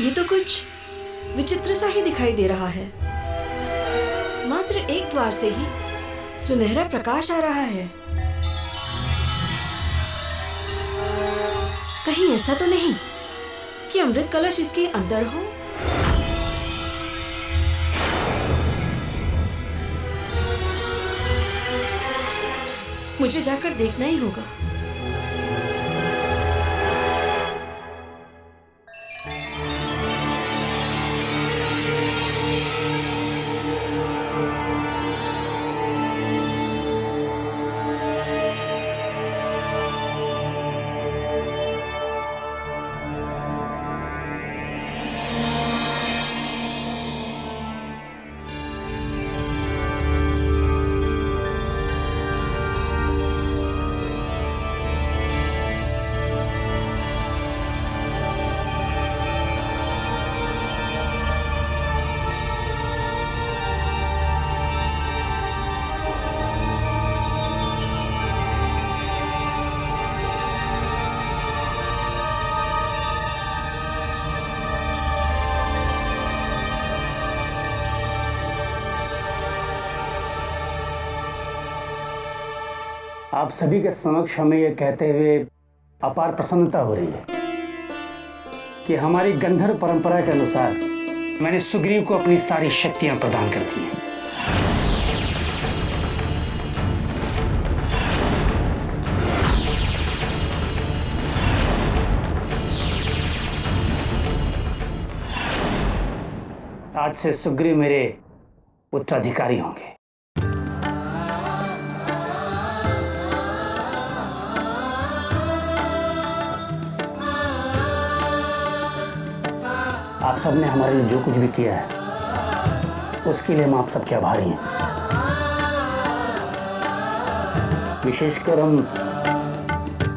ये तो कुछ विचित्र सा ही दिखाई दे रहा है। मात्र एक द्वार से ही सुनहरा प्रकाश आ रहा है। कहीं ऐसा तो नहीं कि अमृत कलश इसके अंदर हो? मुझे जाकर देखना ही होगा। आप सभी के समक्ष हमें यह कहते हुए अपार प्रसन्नता हो रही है कि हमारी गंधर्व परंपरा के अनुसार मैंने सुग्रीव को अपनी सारी शक्तियां प्रदान कर दी हैं। आज से सुग्रीव मेरे उत्तराधिकारी होंगे। आप सबने हमारे लिए जो कुछ भी किया है उसके लिए हम आप सबके आभारी हैं। विशेषकर हम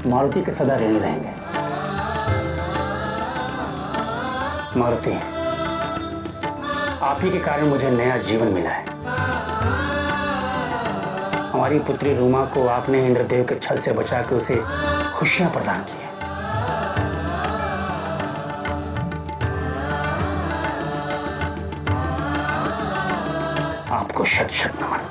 मारुति के सदा ऋणी रहेंगे। मारुति, आप ही के कारण मुझे नया जीवन मिला है। हमारी पुत्री रूमा को आपने इंद्रदेव के छल से बचा के उसे खुशियां प्रदान की। आपको शत शत नमन।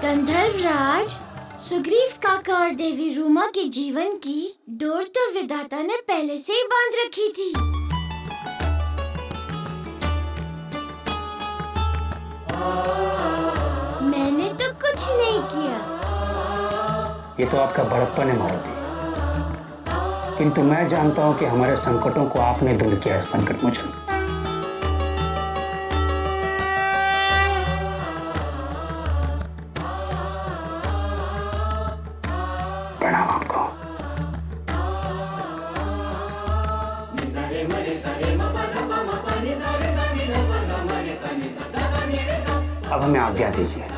गंधर्वराज, सुग्रीव काका और देवी रूमा के जीवन की डोर तो विधाता ने पहले से ही बांध रखी थी। मैंने तो कुछ नहीं किया। ये तो आपका बड़प्पन है मारुति, किंतु मैं जानता हूं कि हमारे संकटों को आपने दूर किया है। संकट मोचन, प्रणाम आपको। अब हमें आज्ञा दीजिए।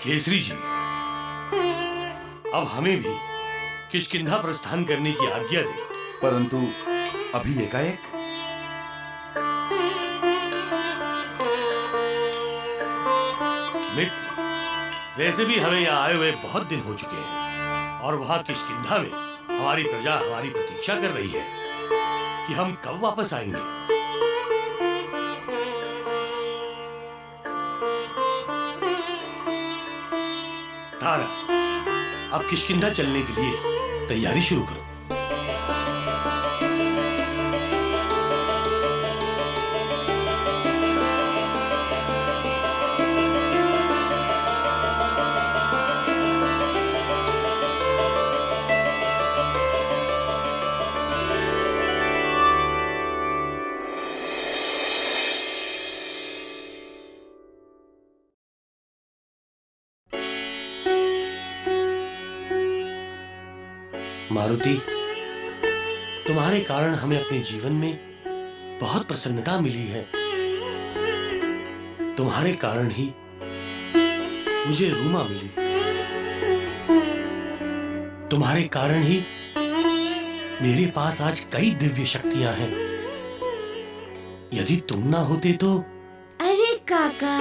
केसरी जी, अब हमें भी किष्किंधा प्रस्थान करने की आज्ञा दे। परंतु अभी एकाएक मित्र, वैसे भी हमें यहाँ आए हुए बहुत दिन हो चुके हैं और वहां किष्किंधा में हमारी प्रजा हमारी प्रतीक्षा कर रही है कि हम कब वापस आएंगे। तारा, अब किष्किंधा चलने के लिए तैयारी शुरू करो। मारुति, तुम्हारे कारण हमें अपने जीवन में बहुत प्रसन्नता मिली है। तुम्हारे कारण ही मुझे रूमा मिली। तुम्हारे कारण ही मेरे पास आज कई दिव्य शक्तियां हैं। यदि तुम ना होते तो। अरे काका,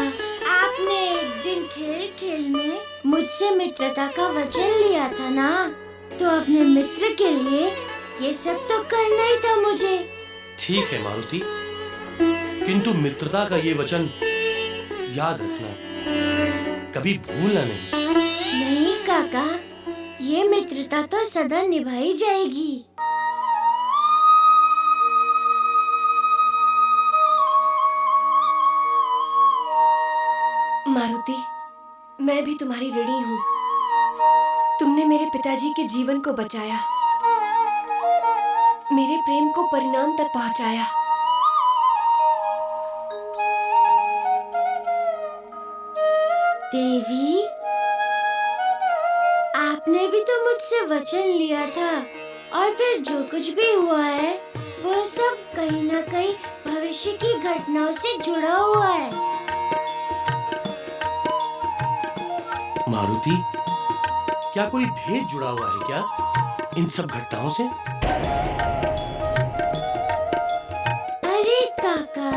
आपने एक दिन खेल खेल में मुझसे मित्रता का वचन लिया था ना, तो अपने मित्र के लिए ये सब तो करना ही था मुझे। ठीक है मारुति, किंतु मित्रता का ये वचन याद रखना, कभी भूलना नहीं। नहीं काका, ये मित्रता तो सदा निभाई जाएगी। मारुति, मैं भी तुम्हारी ऋणी हूँ। तुमने मेरे पिताजी के जीवन को बचाया, मेरे प्रेम को परिणाम तक पहुंचाया। देवी, आपने भी तो मुझसे वचन लिया था, और फिर जो कुछ भी हुआ है वो सब कहीं ना कहीं भविष्य की घटनाओं से जुड़ा हुआ है। मारुति, क्या कोई भेद जुड़ा हुआ है क्या इन सब घटनाओं से? अरे काका,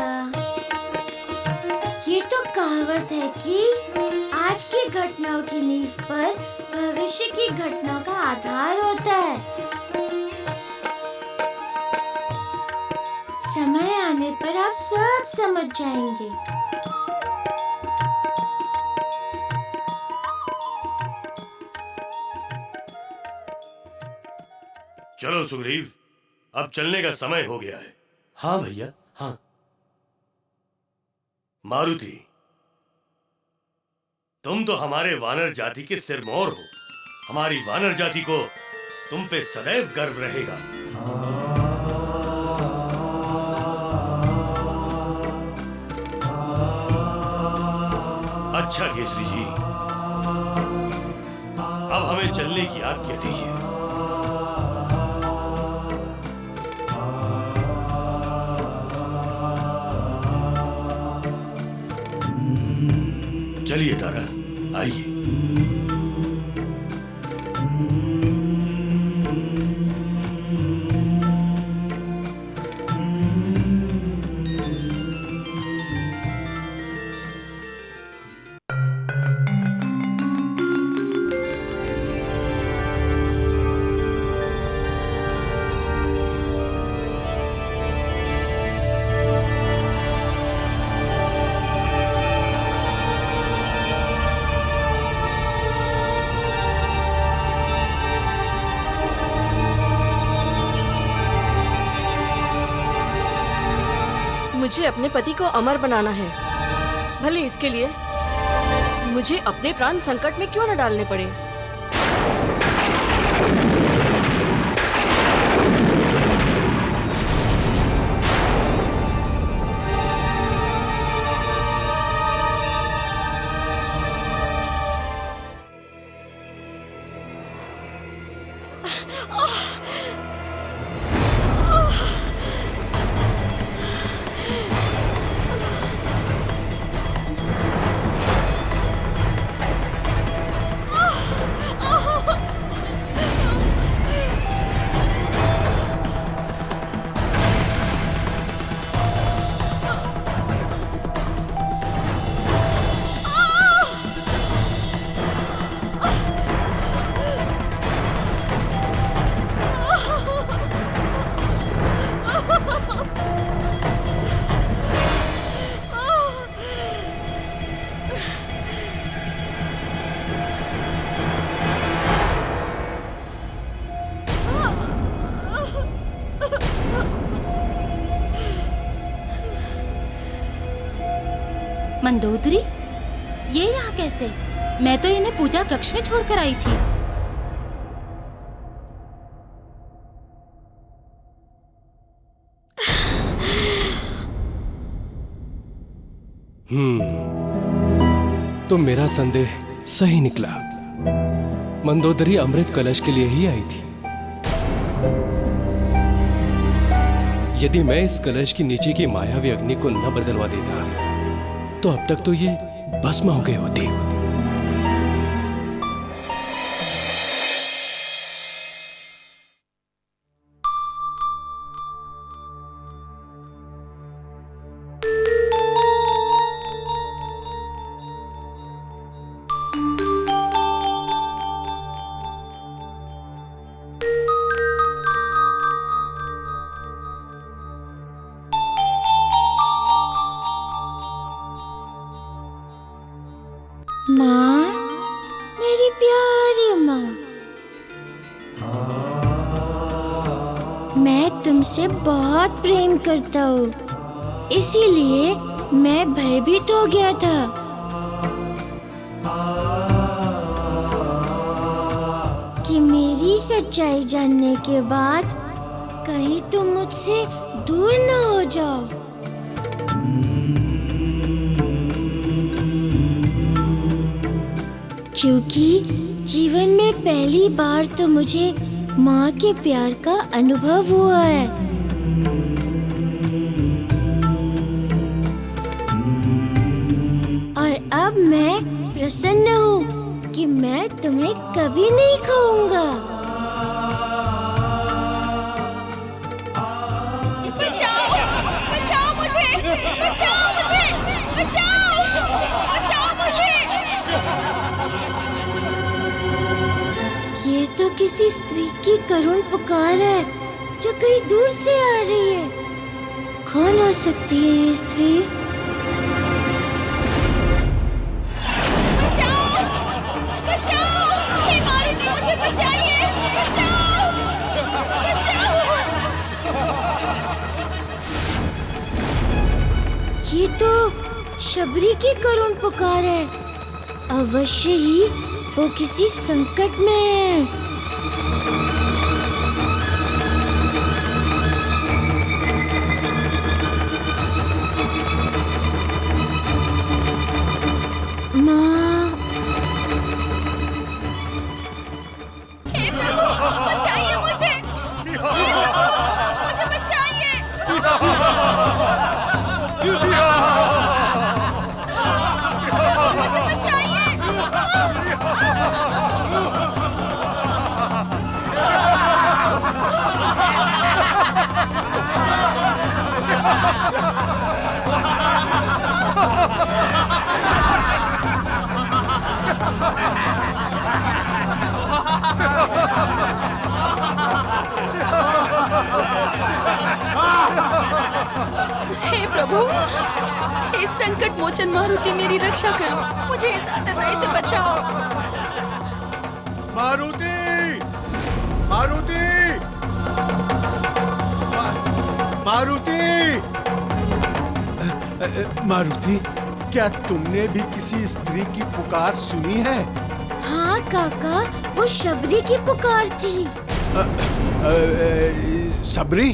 ये तो कहावत है कि आज की घटनाओं की नींव पर भविष्य की घटनाओं का आधार होता है। समय आने पर आप सब समझ जाएंगे। चलो सुग्रीव, अब चलने का समय हो गया है। हाँ भैया, हाँ। मारुति, तुम तो हमारे वानर जाति के सिरमौर हो। हमारी वानर जाति को तुम पे सदैव गर्व रहेगा। अच्छा केसरी जी, अब हमें चलने की आज्ञा दीजिए। चलिए तारा, आइए। मुझे अपने पति को अमर बनाना है, भले इसके लिए मुझे अपने प्राण संकट में क्यों न डालने पड़े। मंदोदरी, ये यहाँ कैसे? मैं तो इन्हें पूजा कक्ष में छोड़कर आई थी। तो मेरा संदेह सही निकला। मंदोदरी अमृत कलश के लिए ही आई थी। यदि मैं इस कलश की नीचे की मायावी अग्नि को न बदलवा देता तो अब तक तो ये भस्म हो गई होती। माँ, मेरी प्यारी माँ, मैं तुमसे बहुत प्रेम करता हूँ, इसीलिए मैं भयभीत हो गया था। कि मेरी सच्चाई जानने के बाद कहीं तुम मुझसे दूर न हो जाओ। क्योंकि जीवन में पहली बार तो मुझे माँ के प्यार का अनुभव हुआ है। और अब मैं प्रसन्न हूँ कि मैं तुम्हें कभी नहीं खोऊंगा। बचाओ! बचाओ मुझे! बचाओ मुझे! बचाओ! बचाओ मुझे! ये तो किसी स्त्री की करुण पुकार है जो कहीं दूर से आ रही है। कौन हो सकती है ये स्त्री? बचाओ! बचाओ! हे मारुति, मुझे बचाइए! बचाओ! बचाओ! ये तो शबरी की करुण पुकार है। अवश्य ही वो किसी संकट में है। माँ, हे प्रभु, बचाइए मुझे! हे प्रभु, मुझे बचाइए! मुझे बचाइए! हे प्रभु, हे संकट मोचन मारुति, मेरी रक्षा करो। मुझे इस आतताई से बचाओ। मारुति! मारुति! मारुति! मारुति, क्या तुमने भी किसी स्त्री की पुकार सुनी है? हाँ काका, वो शबरी की पुकार थी। सबरी?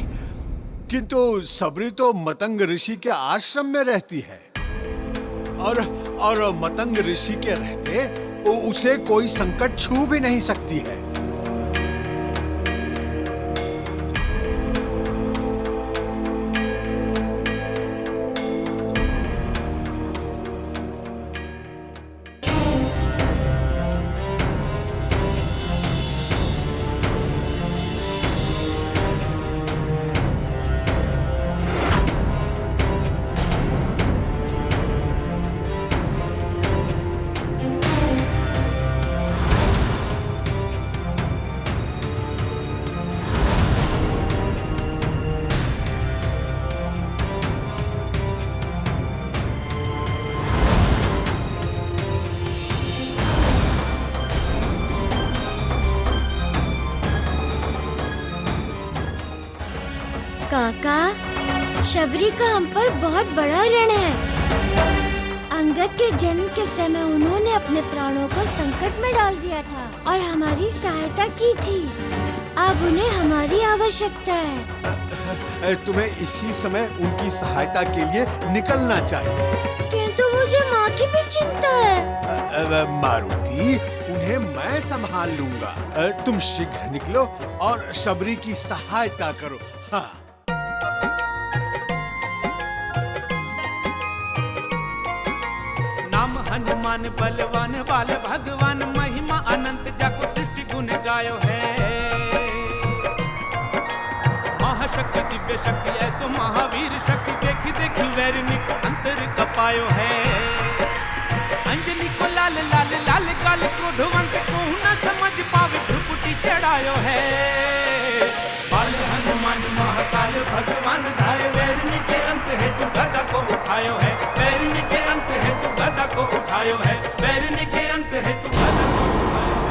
किंतु सबरी तो मतंग ऋषि के आश्रम में रहती है और मतंग ऋषि के रहते उसे कोई संकट छू भी नहीं सकती है। काका, शबरी का हम पर बहुत बड़ा ऋण है। अंगद के जन्म के समय उन्होंने अपने प्राणों को संकट में डाल दिया था और हमारी सहायता की थी। अब उन्हें हमारी आवश्यकता है। तुम्हें इसी समय उनकी सहायता के लिए निकलना चाहिए। किंतु मुझे माँ की भी चिंता है। मारुति, उन्हें मैं संभाल लूंगा। तुम शीघ्र निकलो और शबरी की सहायता करो। हाँ। नाम हनुमान बलवान बाल भगवान, महिमा अनंत जाको सृष्टि गुण गायो है। महाशक्ति दिव्य शक्ति ऐसो महावीर शक्ति, देखी देखी वैरिणी को अंतर कपायो है। अंजलि को लाल लाल लाल गाल, क्रोधवंत को न समझ पावे भ्रुकुटी चढ़ायो है। बाल हनुमान महाकाल भगवान धाय, वैरिणी के अंत है तू गदा को उठायो है। वैरिणी के अंत है तू गदा को उठायो है। वैरिणी के अंत है तू गदा को उठायो है।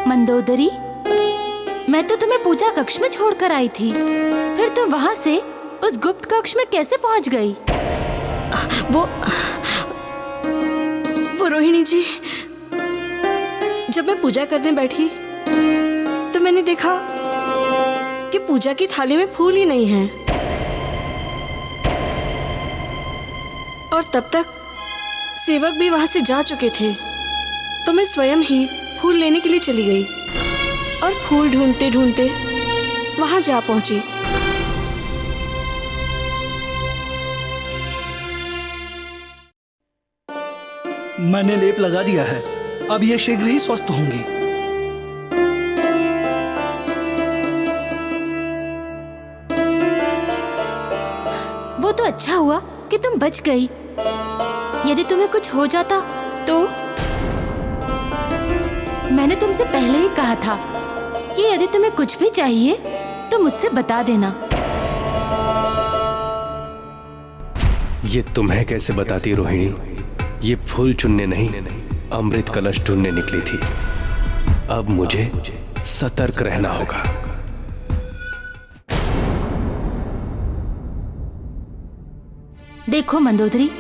मंदोदरी, मैं तो तुम्हें पूजा कक्ष में छोड़कर आई थी, फिर तुम वहाँ से उस गुप्त कक्ष में कैसे पहुँच गई? वो रोहिणी जी, जब मैं पूजा करने बैठी तो मैंने देखा कि पूजा की थाली में फूल ही नहीं है, और तब तक सेवक भी वहां से जा चुके थे। तो मैं स्वयं ही फूल लेने के लिए चली गई और फूल ढूंढते ढूंढते वहां जा पहुंची। मैंने लेप लगा दिया है, अब ये शीघ्र ही स्वस्थ होंगी। वो तो अच्छा हुआ कि तुम बच गई। यदि तुम्हें कुछ हो जाता तो? मैंने तुमसे पहले ही कहा था कि यदि तुम्हें कुछ भी चाहिए तो मुझसे बता देना। ये तुम्हें कैसे बताती रोहिणी? ये फूल चुनने नहीं, अमृत कलश ढूंढने निकली थी। अब मुझे सतर्क रहना होगा। देखो मंदोदरी,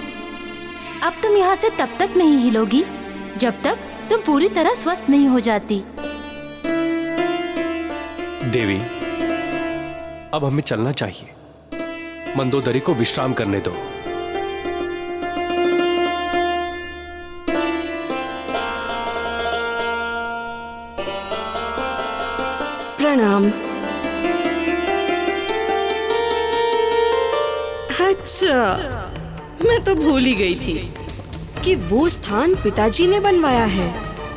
अब तुम यहाँ से तब तक नहीं हिलोगी जब तक तुम पूरी तरह स्वस्थ नहीं हो जाती। देवी, अब हमें चलना चाहिए। मंदोदरी को विश्राम करने दो। प्रणाम। अच्छा, मैं तो भूल ही गई थी कि वो स्थान पिताजी ने बनवाया है,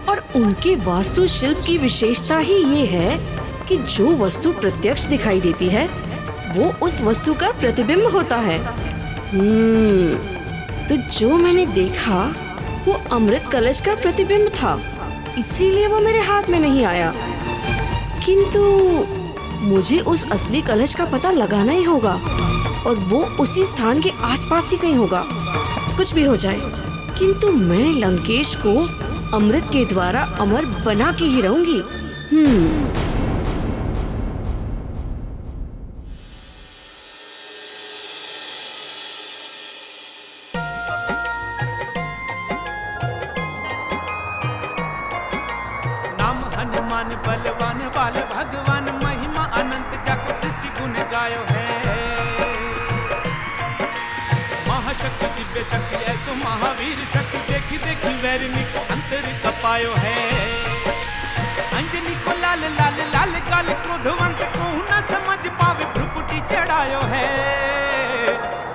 और उनके वास्तुशिल्प की विशेषता ही ये है कि जो वस्तु प्रत्यक्ष दिखाई देती है वो उस वस्तु का प्रतिबिंब होता है। तो जो मैंने देखा वो अमृत कलश का प्रतिबिंब था, इसीलिए वो मेरे हाथ में नहीं आया। किंतु मुझे उस असली कलश का पता लगाना ही होगा, और वो उसी स्थान के आसपास ही कहीं होगा। कुछ भी हो जाए, किंतु मैं लंकेश को अमृत के द्वारा अमर बना के ही रहूंगी। नाम हनुमान बलवान बाल भगवान, महिमा अनंत जग महाशक्ति दिव्य शक्ति ऐसो महावीर शक्ति देखी देखी वैरिणी को अंतर कपायो है। अंजनी को लाल लाल लाल गाल क्रोधवंत को न समझ पावे भ्रुकुटी चढ़ायो है।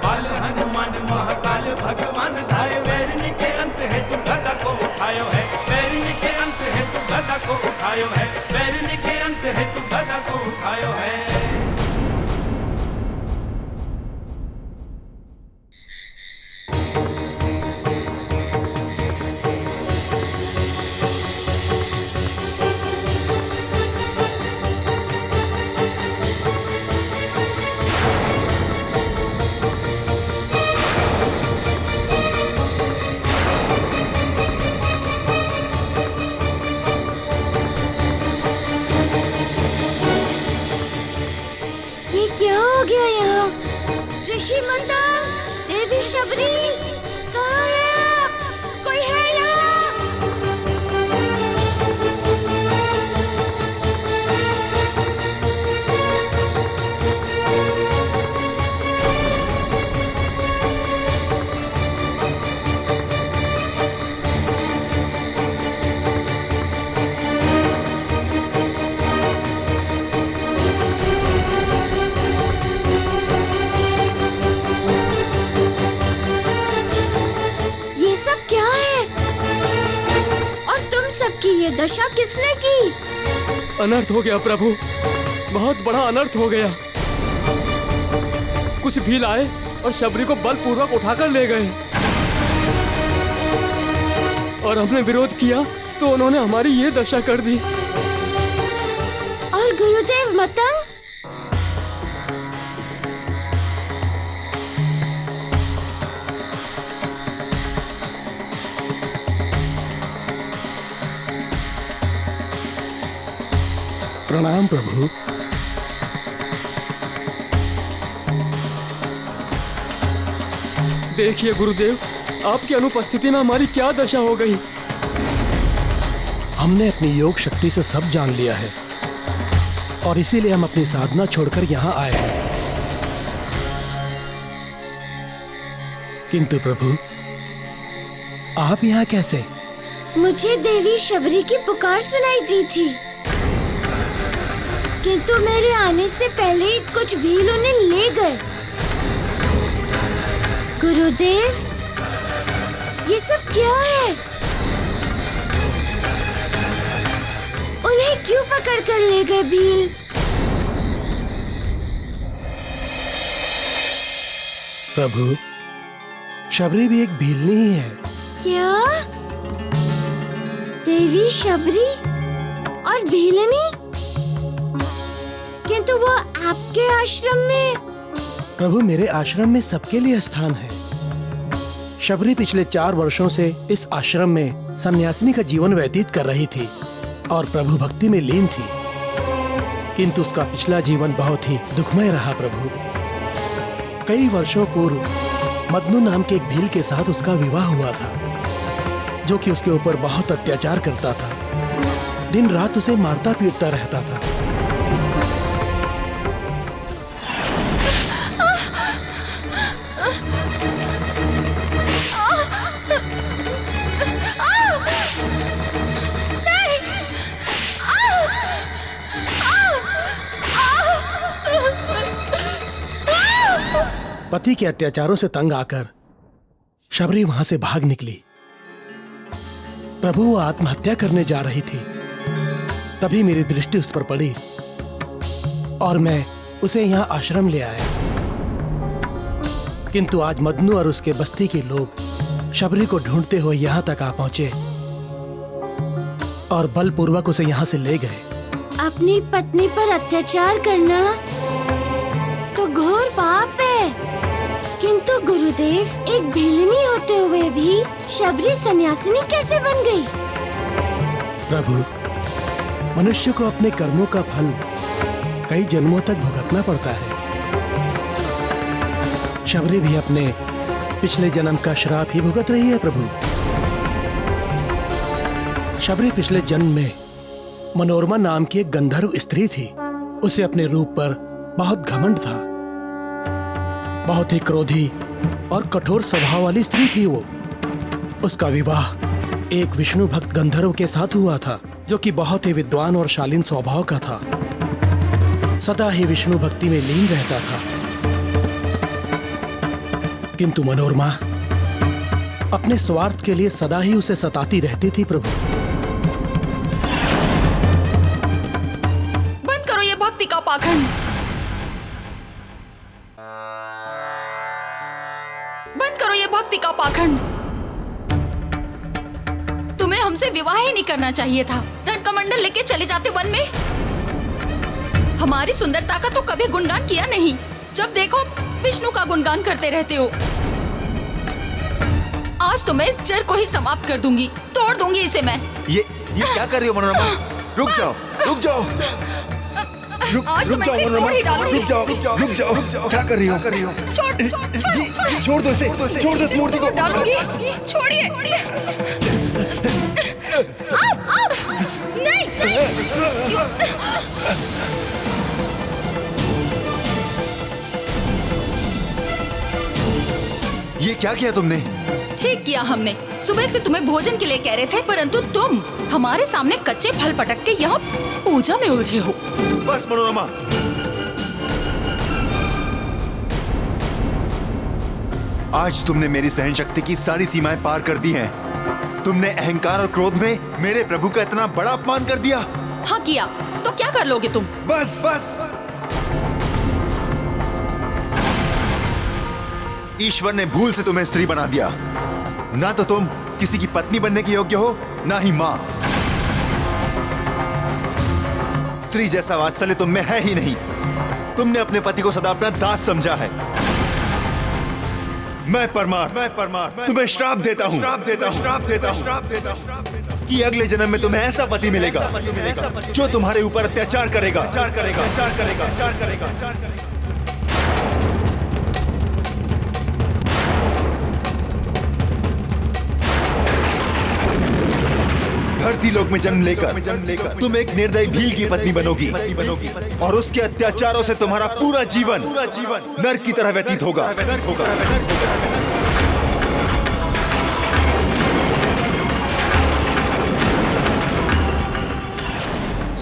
बाल हनुमान महाकाल भगवान धाय वैरिणी के अंत है तू गदा को उठायो है। वैरिणी के अंत है तू गदा को उठायो है। वैरिणी के अंत है तू गदा को उठायो है। ऋषि मंदर, देवी शबरी, कहाँ है आप? कोई है यहाँ? सबकी ये दशा किसने की? अनर्थ हो गया प्रभु, बहुत बड़ा अनर्थ हो गया। कुछ भील आए और शबरी को बलपूर्वक उठाकर ले गए और हमने विरोध किया तो उन्होंने हमारी ये दशा कर दी। और गुरुदेव मतंग? प्रणाम प्रभु। देखिए गुरुदेव, आपकी अनुपस्थिति में हमारी क्या दशा हो गई। हमने अपनी योग शक्ति से सब जान लिया है और इसीलिए हम अपनी साधना छोड़कर यहाँ आए हैं। किंतु प्रभु, आप यहाँ कैसे? मुझे देवी शबरी की पुकार सुनाई दी थी, किंतु मेरे आने से पहले ही कुछ भील उन्हें ले गए। गुरुदेव, ये सब क्या है? उन्हें क्यों पकड़ कर ले गए भील? प्रभु, शबरी भी एक भीलनी ही है। क्या? देवी शबरी और भीलनी? किंतु वो आपके आश्रम में। प्रभु, मेरे आश्रम में सबके लिए स्थान है। शबरी पिछले 4 वर्षों से इस आश्रम में सन्यासिनी का जीवन व्यतीत कर रही थी और प्रभु भक्ति में लीन थी, किंतु उसका पिछला जीवन बहुत ही दुखमय रहा। प्रभु, कई वर्षों पूर्व मदनू नाम के एक भील के साथ उसका विवाह हुआ था, जो कि उसके ऊपर बहुत अत्याचार करता था, दिन रात उसे मारता पीटता रहता था। पति के अत्याचारों से तंग आकर शबरी वहां से भाग निकली। प्रभु, वो आत्महत्या करने जा रही थी, तभी मेरी दृष्टि उस पर पड़ी और मैं उसे यहाँ आश्रम ले आया। किंतु आज मदनू और उसके बस्ती के लोग शबरी को ढूंढते हुए यहाँ तक आ पहुंचे और बलपूर्वक उसे यहाँ से ले गए। अपनी पत्नी पर अत्याचार करना तो घोर पाप है, किंतु गुरुदेव, एक भीलनी होते हुए भी शबरी सन्यासिनी कैसे बन गई? प्रभु, मनुष्य को अपने कर्मों का फल कई जन्मों तक भुगतना पड़ता है। शबरी भी अपने पिछले जन्म का श्राप ही भुगत रही है। प्रभु, शबरी पिछले जन्म में मनोरमा नाम की एक गंधर्व स्त्री थी। उसे अपने रूप पर बहुत घमंड था। बहुत ही क्रोधी और कठोर स्वभाव वाली स्त्री थी वो। उसका विवाह एक विष्णु भक्त गंधर्व के साथ हुआ था, जो कि बहुत ही विद्वान और शालीन स्वभाव का था। सदा ही विष्णु भक्ति में लीन रहता था। किंतु मनोरमा अपने स्वार्थ के लिए सदा ही उसे सताती रहती थी। प्रभु, बंद करो ये भक्ति का पाखंड, बंद करो ये भक्ति का पाखंड। तुम्हें हमसे विवाह ही नहीं करना चाहिए था। धन कमंडल लेके चले जाते वन में। हमारी सुंदरता का तो कभी गुणगान किया नहीं। जब देखो विष्णु का गुणगान करते रहते हो। आज तो मैं इस जड़ को ही समाप्त कर दूंगी, तोड़ दूंगी इसे मैं। ये क्या कर रही हो मनोरमा? रुक जाओ, रुक जाओ, रुक जाओ मनोरमा, रुक जाओ, क्या कर रही हो? छोड़ दो इसे, छोड़ दो इस मूर्ति को। डालूंगी, छोड़िए। नहीं। ये क्या किया तुमने? ठीक किया हमने। सुबह से तुम्हें भोजन के लिए कह रहे थे, परंतु तुम हमारे सामने कच्चे फल पटक के यहाँ पूजा में उलझे हो। बस मनोरमा, आज तुमने मेरी सहन शक्ति की सारी सीमाएं पार कर दी हैं। तुमने अहंकार और क्रोध में मेरे प्रभु का इतना बड़ा अपमान कर दिया। हाँ किया, तो क्या कर लोगे तुम? बस ईश्वर ने भूल से तुम्हें स्त्री बना दिया। ना तो तुम किसी की पत्नी बनने के योग्य हो, ना ही माँ। स्त्री जैसा वात्सल्य तुम में है ही नहीं। तुमने अपने पति को सदा अपना दास समझा है। मैं परमार्थ तुम्हें श्राप देता हूँ कि अगले जन्म में तुम्हें ऐसा पति मिलेगा जो तुम्हारे ऊपर अत्याचार करेगा। धरती लोक में जन्म लेकर तुम एक निर्दयी भील की पत्नी बनोगी और उसके अत्याचारों से तुम्हारा पूरा जीवन नरक की तरह व्यतीत होगा।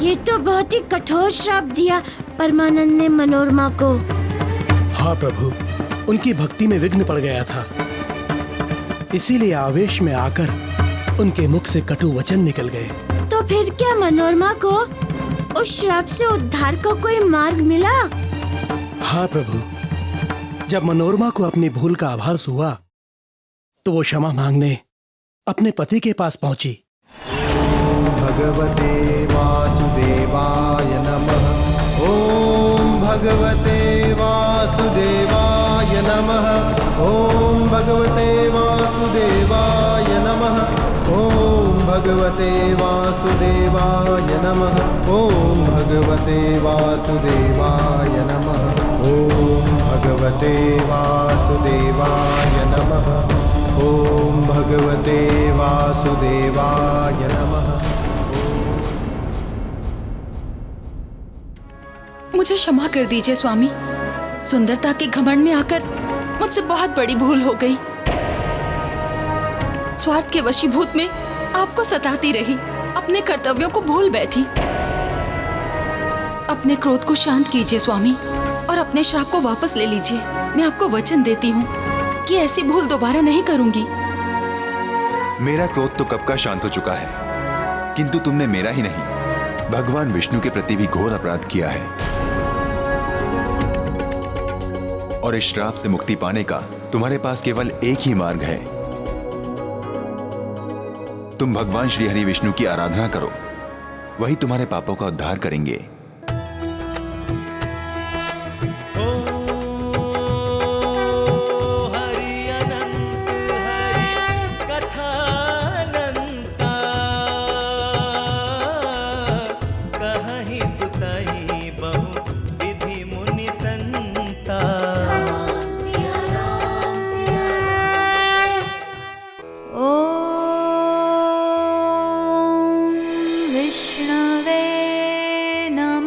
ये तो बहुत ही कठोर श्राप दिया परमानंद ने मनोरमा को। हाँ प्रभु, उनकी भक्ति में विघ्न पड़ गया था, इसीलिए आवेश में आकर उनके मुख से कटु वचन निकल गए। तो फिर क्या मनोरमा को उस श्राप से उद्धार का कोई मार्ग मिला? हाँ प्रभु, जब मनोरमा को अपनी भूल का आभास हुआ तो वो क्षमा मांगने अपने पति के पास पहुंची। भगवते वासुदेवाय नमः। ओम भगवते वासुदेवाय नमः। ओम भगवते वासुदेवाय नमः। ओम भगवते वासुदेवाय नमः। ओम भगवते वासुदेवाय नमः। ओम भगवते वासुदेवाय नमः। ओम भगवते वासुदेवाय नमः। मुझे क्षमा कर दीजिए स्वामी। सुंदरता के घमंड में आकर मुझसे बहुत बड़ी भूल हो गई। स्वार्थ के वशीभूत में आपको सताती रही, अपने कर्तव्यों को भूल बैठी। अपने क्रोध को शांत कीजिए स्वामी और अपने श्राप को वापस ले लीजिए। मैं आपको वचन देती हूँ कि ऐसी भूल दोबारा नहीं करूंगी। मेरा क्रोध तो कब का शांत हो चुका है, किंतु तुमने मेरा ही नहीं भगवान विष्णु के प्रति भी घोर अपराध किया है। और इस श्राप से मुक्ति पाने का तुम्हारे पास केवल एक ही मार्ग है। तुम भगवान श्री हरि विष्णु की आराधना करो, वही तुम्हारे पापों का उद्धार करेंगे। विष्णवे नमः।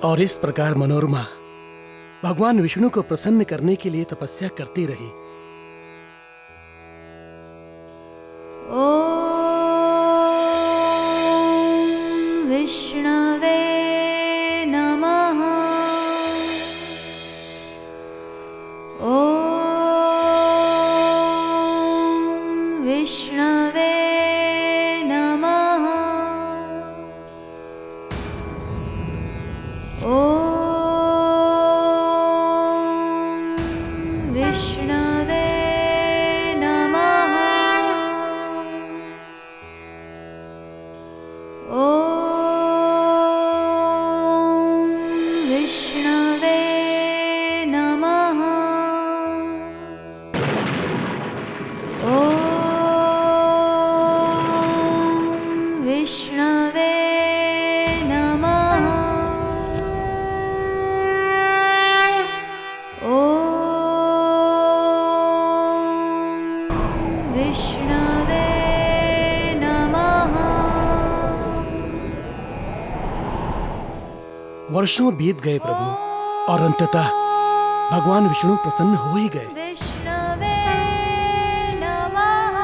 और इस प्रकार मनोरमा भगवान विष्णु को प्रसन्न करने के लिए तपस्या करती रही। ओम विष्णवे नमः। ओम विष्णवे नमः। ओम विष्णवे नमः। ओम विष्णवे नमः। ओम विष्णवे नमः। ओम विष्णवे नमः। वर्षों बीत गए प्रभु, और अंततः भगवान विष्णु प्रसन्न हो ही गए। विष्णवे नमः।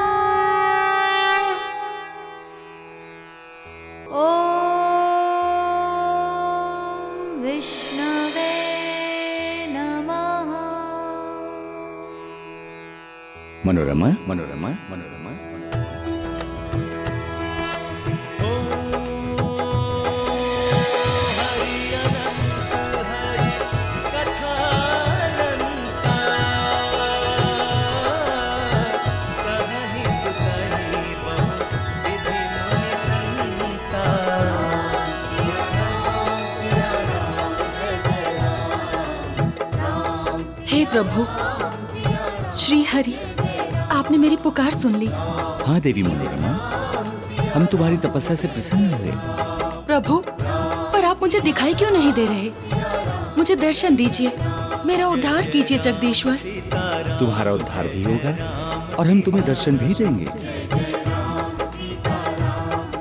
ओम विष्णवे नमः। मनोरमा, मनोरमा, मनोरमा, हे प्रभु श्री हरि, आपने मेरी पुकार सुन ली। हाँ देवी मनोरमा, हम तुम्हारी तपस्या से प्रसन्न हुए। प्रभु, पर आप मुझे दिखाई क्यों नहीं दे रहे? मुझे दर्शन दीजिए, मेरा उद्धार कीजिए जगदीश्वर। तुम्हारा उद्धार भी होगा और हम तुम्हें दर्शन भी देंगे,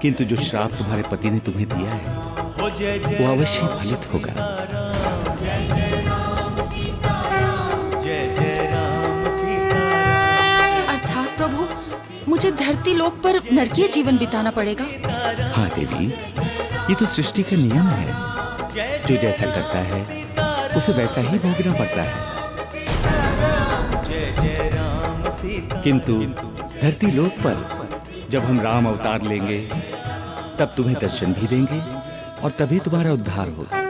किंतु जो श्राप तुम्हारे पति ने तुम्हें दिया है वो अवश्य फलित होगा। अर्थात प्रभु, मुझे धरती लोक पर नरकीय जीवन बिताना पड़ेगा। हाँ देवी, ये तो सृष्टि का नियम है, जो जैसा करता है उसे वैसा ही भोगना पड़ता है। किंतु धरती लोक पर जब हम राम अवतार लेंगे तब तुम्हें दर्शन भी देंगे और तभी तुम्हारा उद्धार होगा।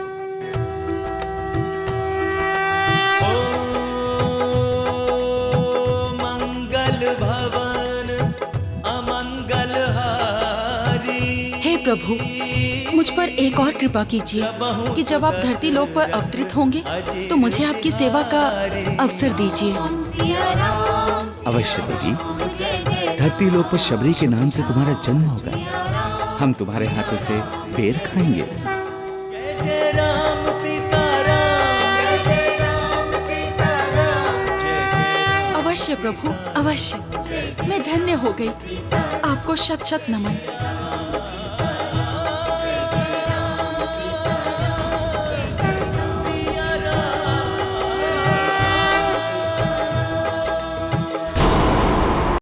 हे प्रभु, मुझ पर एक और कृपा कीजिए कि जब आप धरती लोक पर अवतरित होंगे तो मुझे आपकी सेवा का अवसर दीजिए। अवश्य देवी, धरती लोक पर शबरी के नाम से तुम्हारा जन्म होगा। हम तुम्हारे हाथों से बेर खाएंगे। अवश्य प्रभु, अवश्य। मैं धन्य हो गई। आपको शत शत नमन।